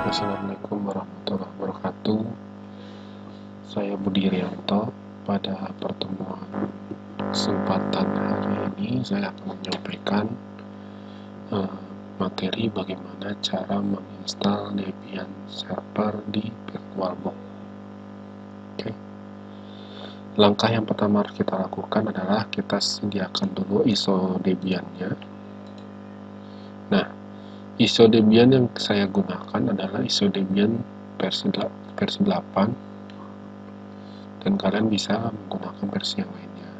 Assalamualaikum warahmatullahi wabarakatuh. Saya Budi Rianto. Pada pertemuan kesempatan hari ini saya akan menyampaikan materi bagaimana cara menginstal Debian Server di VirtualBox. Oke. Langkah yang pertama harus kita lakukan adalah kita sediakan dulu ISO Debian-nya. Nah, ISO Debian yang saya gunakan adalah ISO Debian versi 8, dan kalian bisa menggunakan versi yang lainnya.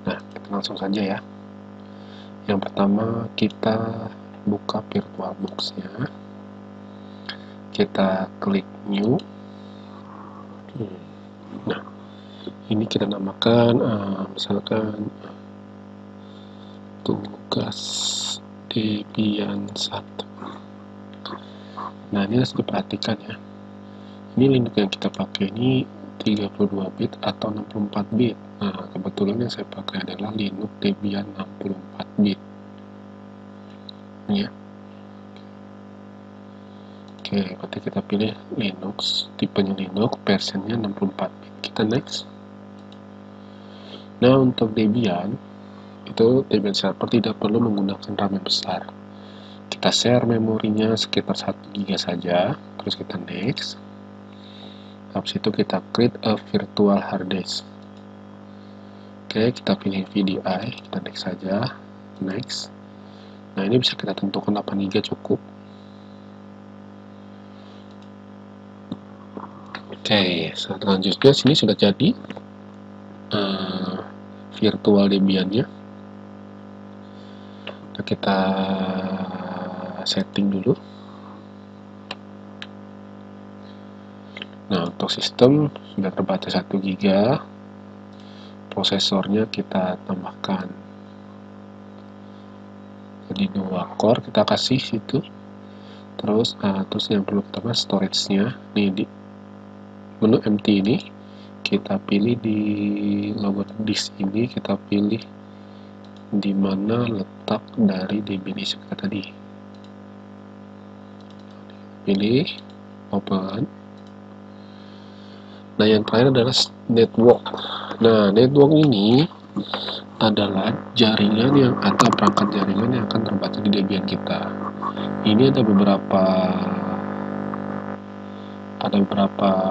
Nah, kita langsung saja ya. Yang pertama, kita buka VirtualBox-nya, kita klik New. Nah, ini kita namakan misalkan tugas Debian 1. Nah, ini harus diperhatikan ya. Ini Linux yang kita pakai ini 32 bit atau 64 bit. Nah, kebetulan yang saya pakai adalah Linux Debian 64 bit. Ya. Oke, berarti kita pilih Linux, tipenya Linux, versinya 64 bit. Kita next. Nah, untuk Debian, itu Debian Server tidak perlu menggunakan RAM yang besar. Kita share memorinya sekitar 1 GB saja, terus kita next. Habis itu kita create a virtual hard disk. Oke, kita pilih VDI, kita next saja, next. Nah, ini bisa kita tentukan 8 GB cukup. Oke, selanjutnya sini sudah jadi virtual Debian-nya. Nah, kita setting dulu. Nah, untuk sistem sudah terbatas 1 GB. Prosesornya kita tambahkan jadi 2 core, kita kasih situ. Terus yang perlu kita tambah storage-nya. Nih di menu empty ini kita pilih di logo disk ini, kita pilih di mana letak dari Debian disk kita tadi. Pilih open. Nah, yang terakhir adalah network. Nah, network ini adalah jaringan yang atau perangkat jaringan yang akan terbaca di Debian kita. Ini ada beberapa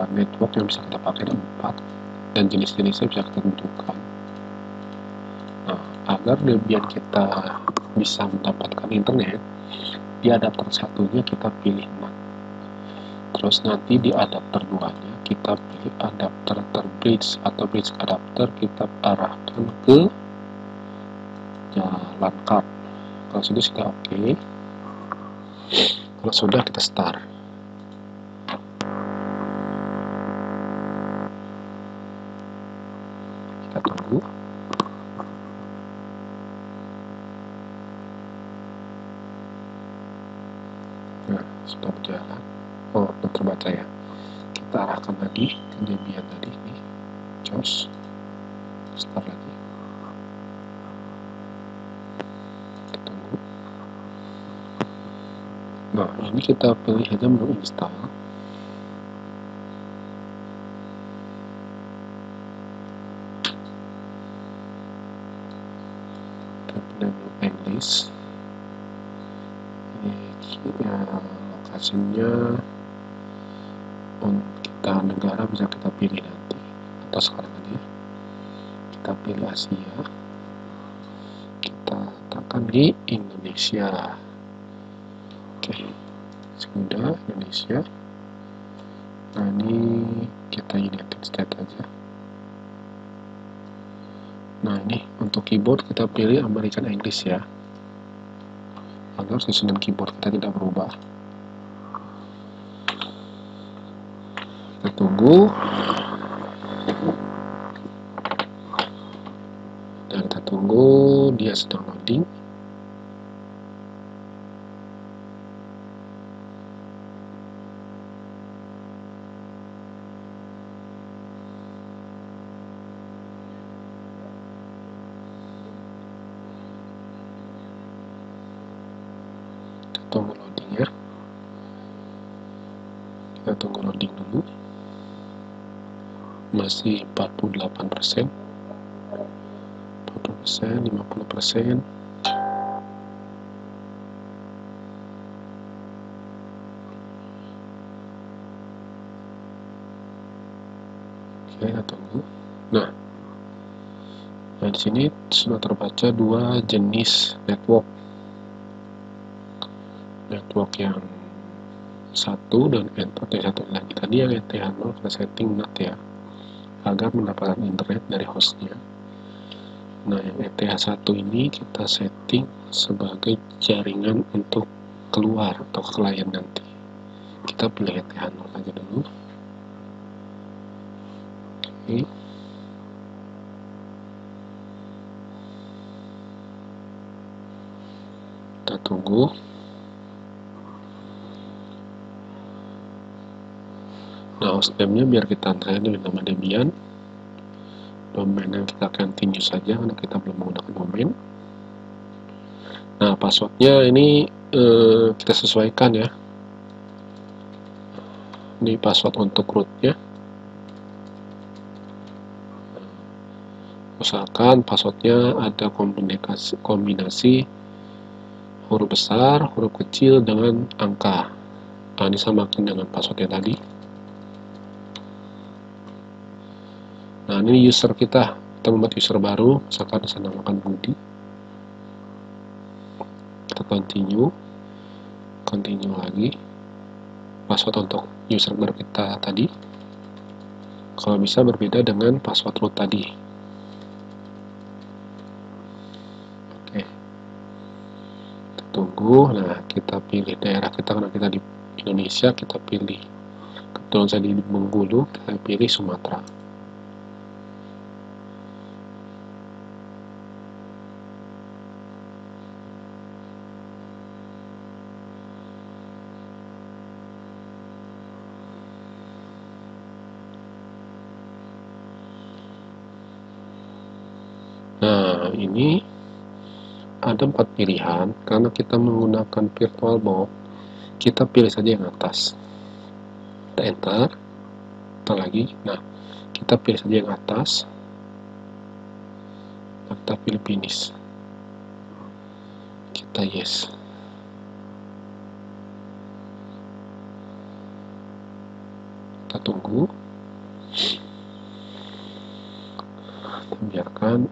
network yang bisa kita pakai, ada 4, dan jenis-jenisnya bisa kita tentukan. Nah, agar Debian kita bisa mendapatkan internet, di adapter satunya kita pilih NAT. Terus nanti di adapter 2-nya kita pilih adapter terbridge atau bridge adapter, kita arahkan ke jalan card. Kalau sudah oke. Kalau sudah, kita start. Kita tunggu. Nah, sudah berjalan. Oh, sudah terbaca ya. Kita arahkan lagi ke Debian tadi nih. Close. Start lagi. Kita tunggu. Nah, ini kita pilih aja menu install. Menu English. Ini lokasinya untuk kita negara bisa kita pilih nanti atau sekarang aja. Kita pilih Asia. Kita tekan di Indonesia. Oke, sudah Indonesia. Nah, ini kita United States aja. Nah, ini untuk keyboard kita pilih American English ya, agar susunan keyboard kita tidak berubah. Kita tunggu. Dan kita tunggu, dia sedang loading. Tunggu loading ya. kita tunggu loading dulu. Masih 48%, 40%, 50%. Oke, kita tunggu. Nah, di sini sudah terbaca dua jenis network yang satu dan satu lagi. Tadi yang ETH0 kita setting NAT ya, agar mendapatkan internet dari hostnya. Nah, yang ETH1 ini kita setting sebagai jaringan untuk keluar atau ke klien nanti. Kita pilih ETH0 aja dulu. Oke. Kita tunggu. Nah, host name-nya biar kita antarain dengan nama Debian. Domainnya kita continue saja karena kita belum menggunakan domain. Nah, passwordnya ini kita sesuaikan ya. Ini password untuk rootnya. Usahakan passwordnya ada kombinasi huruf besar, huruf kecil dengan angka. Nah, ini samakan dengan passwordnya tadi. Nah, ini user kita membuat user baru, misalkan saya namakan Budi. Kita continue lagi. Password untuk user baru kita tadi, kalau bisa berbeda dengan password root tadi. Oke, kita tunggu. Nah, kita pilih daerah kita, karena kita di Indonesia, kita pilih, kebetulan saya di Bengkulu, kita pilih Sumatera. Nah, ini ada 4 pilihan. Karena kita menggunakan VirtualBox, kita pilih saja yang atas. Kita enter lagi. Nah, kita pilih saja yang atas. Nah, kita pilih finish. Kita yes. Kita tunggu. Biarkan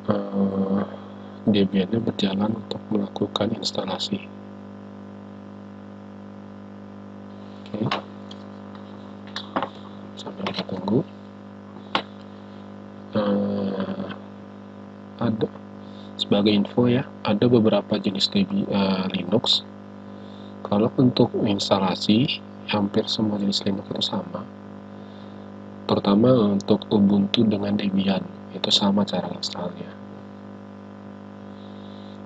Debian-nya berjalan untuk melakukan instalasi. Oke, sambil kita tunggu. Ada sebagai info ya, ada beberapa jenis Linux. Kalau untuk instalasi, hampir semua jenis Linux itu sama. Terutama untuk Ubuntu dengan Debian, itu sama cara installnya.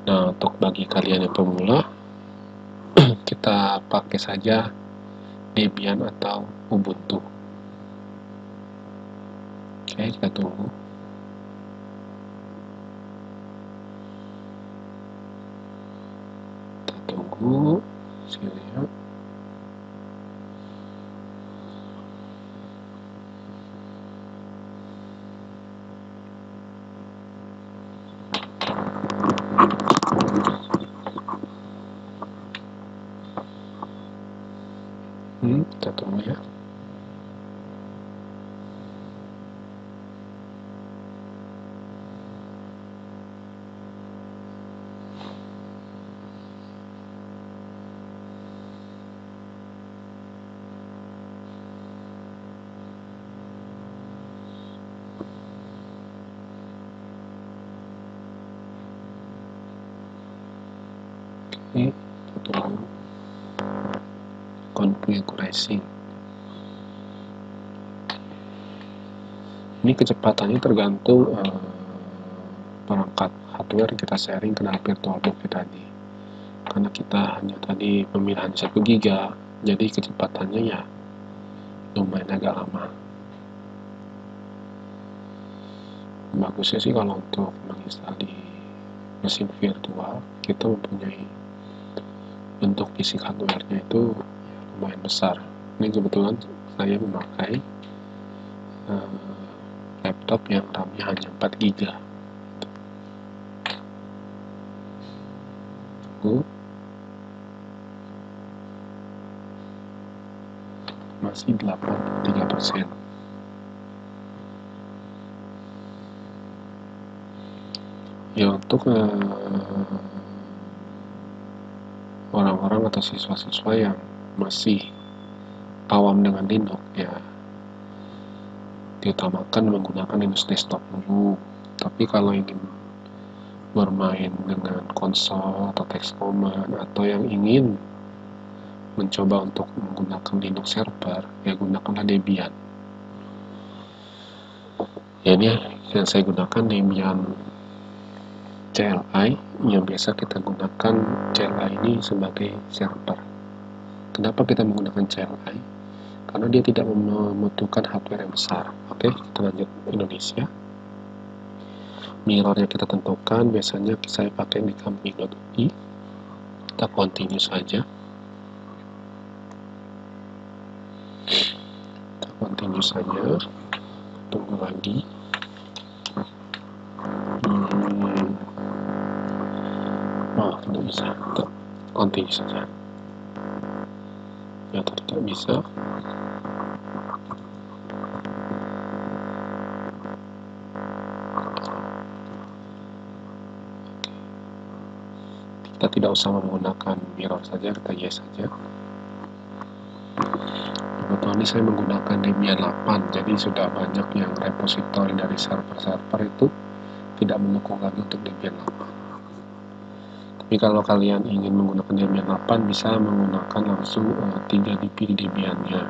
Nah, untuk bagi kalian yang pemula, kita pakai saja Debian atau Ubuntu. Oke, kita tunggu. Kita tunggu sini ya. Kita tunggu ya. Oke, kita tunggu konfigurasi. Ini kecepatannya tergantung perangkat hardware yang kita sharing ke dalam VirtualBox tadi. Karena kita hanya tadi pemilihan 1 GB, jadi kecepatannya ya lumayan agak lama. Bagusnya sih kalau untuk menginstal di mesin virtual, kita mempunyai bentuk fisik hardware-nya itu lumayan besar. Ini kebetulan saya memakai laptop yang RAM-nya hanya 4 GB. Masih 83%. Ya, untuk orang-orang atau siswa-siswa yang masih awam dengan Linux, ya diutamakan menggunakan Linux desktop dulu. Tapi kalau ingin bermain dengan konsol atau text command, atau yang ingin mencoba untuk menggunakan Linux server, ya gunakanlah Debian. Ya, ini yang saya gunakan Debian CLI, yang biasa kita gunakan CLI ini sebagai server. Kenapa kita menggunakan CLI? Karena dia tidak membutuhkan hardware yang besar. Oke, kita lanjut Indonesia. Mirror yang kita tentukan biasanya saya pakai di company.ui. Kita continue saja. Tunggu lagi. Tidak bisa. Kita continue saja. Ternyata tidak bisa. Kita tidak usah menggunakan mirror saja, kita yes saja. Kebetulan ini saya menggunakan Debian 8, jadi sudah banyak yang repository dari server-server itu tidak mendukung lagi untuk Debian 8. Tapi kalau kalian ingin menggunakan Debian 8, bisa menggunakan langsung 3DP di Debiannya.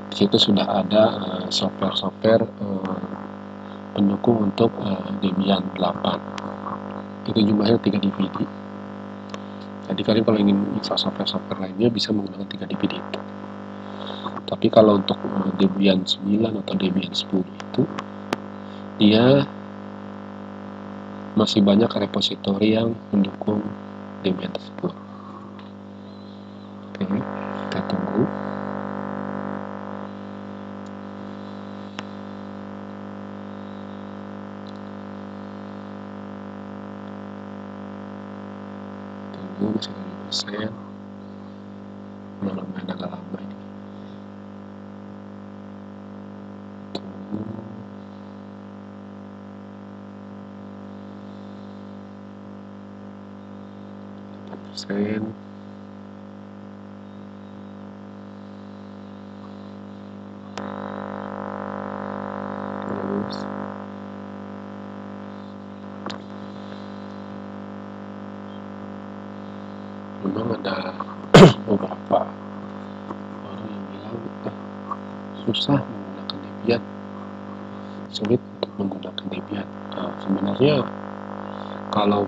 Di situ sudah ada software-software pendukung untuk Debian 8. Itu jumlahnya 3 DVD. Jadi kalian kalau ingin install software-software lainnya bisa menggunakan 3 DVD itu. Tapi kalau untuk Debian 9 atau Debian 10 itu, dia masih banyak repositori yang mendukung Debian tersebut. Oke, kita tunggu. Masih 7%. Lumayan agak lama ini. Tunggu. Terus memang ada beberapa orang yang bilang susah menggunakan Debian, sulit untuk menggunakan Debian. Sebenarnya kalau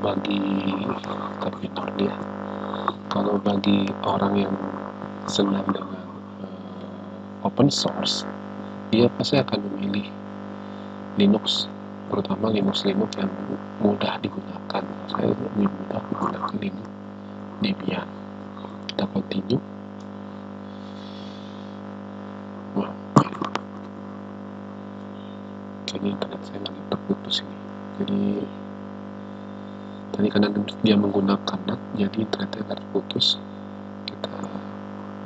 bagi orang yang senang dengan open source, dia pasti akan memilih Linux, terutama Linux yang mudah digunakan. Saya lebih mudah menggunakan Linux Debian. Kita continue. Jadi internet saya lagi terputus ini. Jadi tadi karena dia menggunakan NAT, jadi internetnya terputus. Kita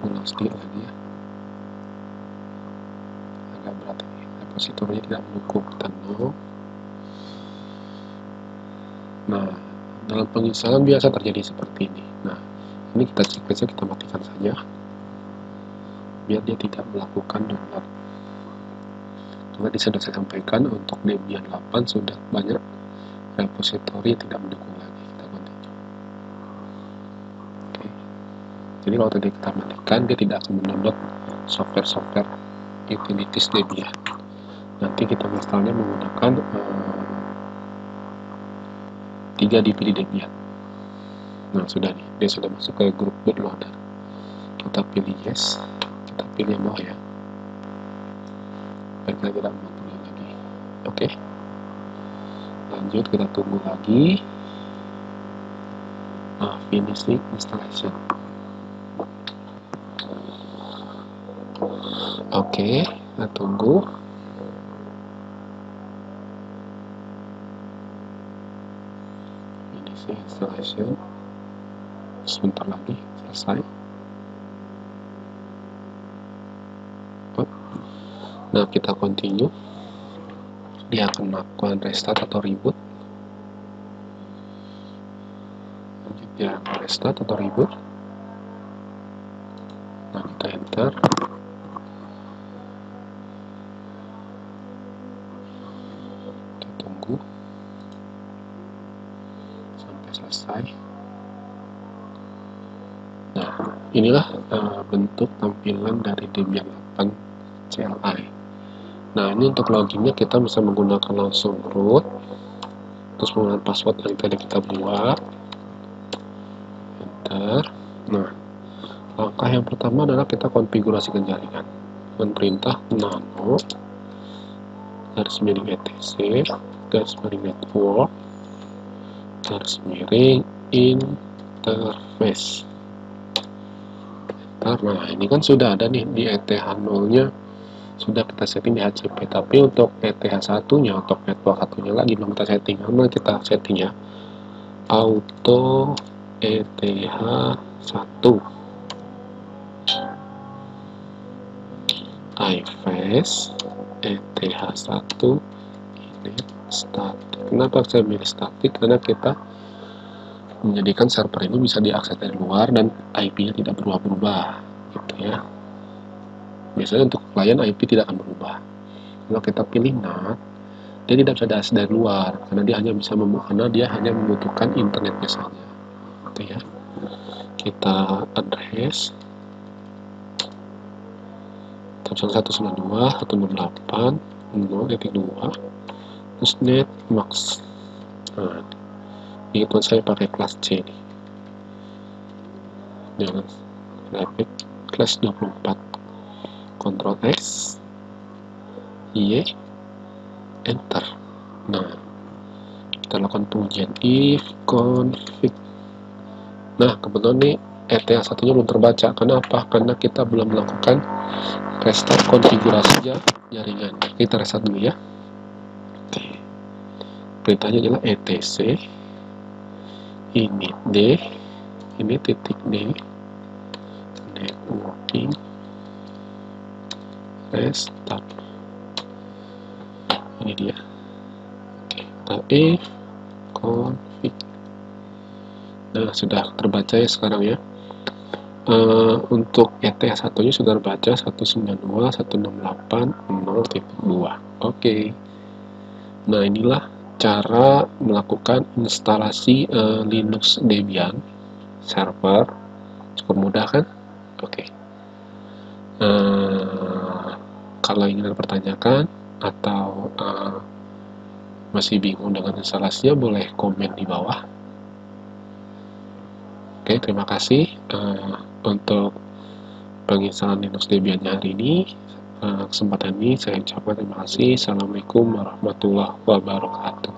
ulang sedikit lagi ya. Agak berat ini. Repositorinya tidak mendukung, kita no. Nah, dalam penginstalan biasa terjadi seperti ini. Nah, ini kita cek saja, kita matikan saja biar dia tidak melakukan download. Karena sudah saya sampaikan untuk Debian 8 sudah banyak repositori yang tidak mendukung lagi. Kita continue. Oke. Jadi kalau tadi kita matikan, dia tidak akan mendownload software-software utilities Debian. Nanti kita installnya menggunakan 3 DVD Debian. Nah, sudah nih, dia sudah masuk ke grup bootloader. Kita pilih yes, kita pilih mau ya. Baik, kita tidak mau lagi. Oke. Lanjut, kita tunggu lagi. Finishing installation. Oke, kita tunggu. Ini sih installation. Sebentar lagi selesai. Nah, kita continue. Dia akan melakukan restart atau reboot. Lanjut dia akan restart atau reboot. Nah, kita enter. Kita tunggu sampai selesai. Nah, inilah bentuk tampilan dari Debian 8 CLI. Nah, ini untuk loginnya kita bisa menggunakan langsung root, terus menggunakan password yang tadi kita buat, enter. Nah, langkah yang pertama adalah kita konfigurasikan jaringan dengan perintah nano garis miring etc garis miring network garis miring interface. Nah, ini kan sudah ada nih di ETH0 nya sudah kita setting di HCP, tapi untuk ETH1 nya, untuk network satunya lagi belum kita setting. Karena kita settingnya auto ETH1 iFace ETH1 ini static. Kenapa saya pilih static? Karena kita menjadikan server ini bisa diakses dari luar dan IP-nya tidak berubah-ubah, gitu ya. Biasanya untuk klien IP tidak akan berubah. Kalau kita pilih NAT, dia tidak bisa diakses dari luar karena dia hanya membutuhkan internetnya saja, gitu ya. Kita address 192.168.0.2 terus net max. Nah, ini saya pakai kelas C nih, jangan grafik kelas 24. Ctrl X, Y, enter. Nah, kita lakukan pengujian if config. Nah, kebetulan nih ETH1 nya belum terbaca. Kenapa? Karena kita belum melakukan restart konfigurasi jaringan. Kita restart dulu ya. Oke. Perintahnya adalah etc ini D, ini titik D, networking restart. Ini dia. Oke, kita if config. Nah, sudah terbaca ya sekarang ya. Untuk ETH1 nya sudah terbaca 192.168.0.2. Oke. Nah, inilah cara melakukan instalasi Linux Debian server. Cukup mudah kan? Oke. Kalau ingin dipertanyakan atau masih bingung dengan instalasinya, boleh komen di bawah. Oke, terima kasih untuk penginstalan Linux Debian hari ini. Kesempatan ini saya ucapkan terima kasih. Assalamualaikum warahmatullahi wabarakatuh.